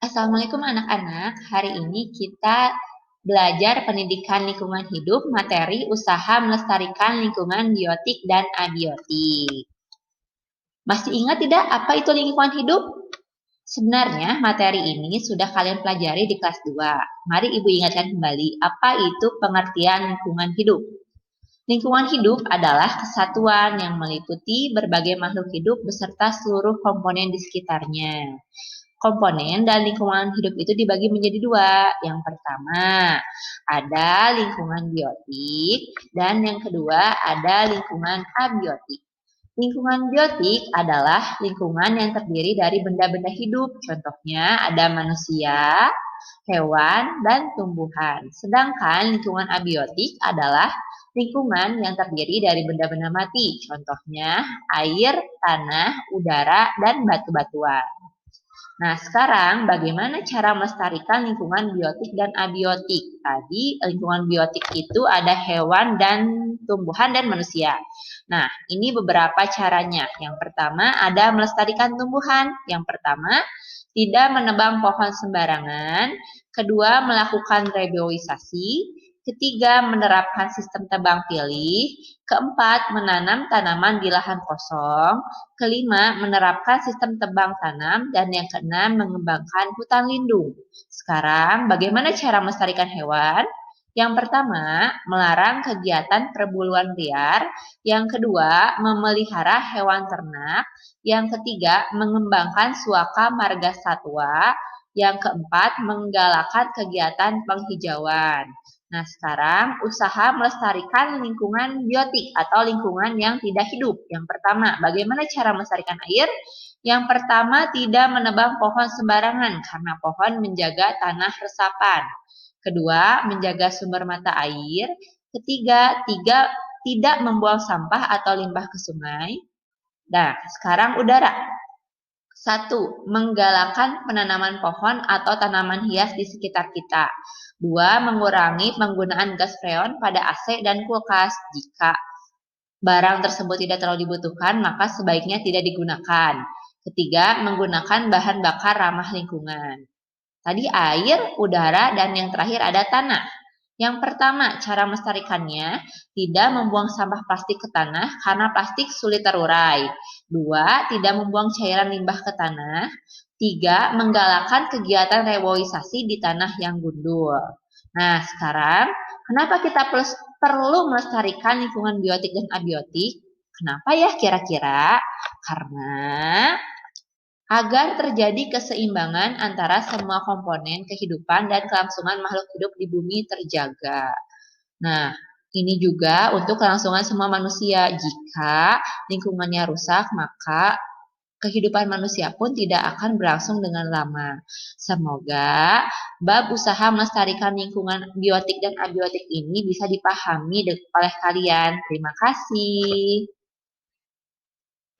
Assalamualaikum anak-anak. Hari ini kita belajar pendidikan lingkungan hidup, materi usaha melestarikan lingkungan biotik dan abiotik. Masih ingat tidak apa itu lingkungan hidup? Sebenarnya materi ini sudah kalian pelajari di kelas 2. Mari Ibu ingatkan kembali apa itu pengertian lingkungan hidup. Lingkungan hidup adalah kesatuan yang meliputi berbagai makhluk hidup beserta seluruh komponen di sekitarnya. Komponen dan lingkungan hidup itu dibagi menjadi dua. Yang pertama, ada lingkungan biotik dan yang kedua ada lingkungan abiotik. Lingkungan biotik adalah lingkungan yang terdiri dari benda-benda hidup. Contohnya ada manusia, hewan, dan tumbuhan. Sedangkan lingkungan abiotik adalah lingkungan yang terdiri dari benda-benda mati. Contohnya air, tanah, udara, dan batu-batuan. Nah, sekarang bagaimana cara melestarikan lingkungan biotik dan abiotik? Tadi lingkungan biotik itu ada hewan dan tumbuhan dan manusia. Nah, ini beberapa caranya. Yang pertama ada melestarikan tumbuhan. Yang pertama, tidak menebang pohon sembarangan. Kedua, melakukan reboisasi. Ketiga, menerapkan sistem tebang pilih. Keempat, menanam tanaman di lahan kosong. Kelima, menerapkan sistem tebang tanam. Dan yang keenam, mengembangkan hutan lindung. Sekarang, bagaimana cara melestarikan hewan? Yang pertama, melarang kegiatan perburuan liar. Yang kedua, memelihara hewan ternak. Yang ketiga, mengembangkan suaka marga satwa. Yang keempat, menggalakkan kegiatan penghijauan. Nah, sekarang usaha melestarikan lingkungan biotik atau lingkungan yang tidak hidup. Yang pertama, bagaimana cara melestarikan air? Yang pertama, tidak menebang pohon sembarangan karena pohon menjaga tanah resapan. Kedua, menjaga sumber mata air. Ketiga, tidak membuang sampah atau limbah ke sungai. Nah, sekarang udara. 1. Menggalakkan penanaman pohon atau tanaman hias di sekitar kita. 2. Mengurangi penggunaan gas freon pada AC dan kulkas. Jika barang tersebut tidak terlalu dibutuhkan, maka sebaiknya tidak digunakan. Ketiga, menggunakan bahan bakar ramah lingkungan. Tadi air, udara, dan yang terakhir ada tanah. Yang pertama, cara melestarikannya, tidak membuang sampah plastik ke tanah karena plastik sulit terurai. 2. Tidak membuang cairan limbah ke tanah. 3. Menggalakkan kegiatan reboisasi di tanah yang gundul. Nah, sekarang, kenapa kita perlu melestarikan lingkungan biotik dan abiotik? Kenapa ya kira-kira? Karena agar terjadi keseimbangan antara semua komponen kehidupan dan kelangsungan makhluk hidup di bumi terjaga. Nah, ini juga untuk kelangsungan semua manusia. Jika lingkungannya rusak, maka kehidupan manusia pun tidak akan berlangsung dengan lama. Semoga bab usaha melestarikan lingkungan biotik dan abiotik ini bisa dipahami oleh kalian. Terima kasih.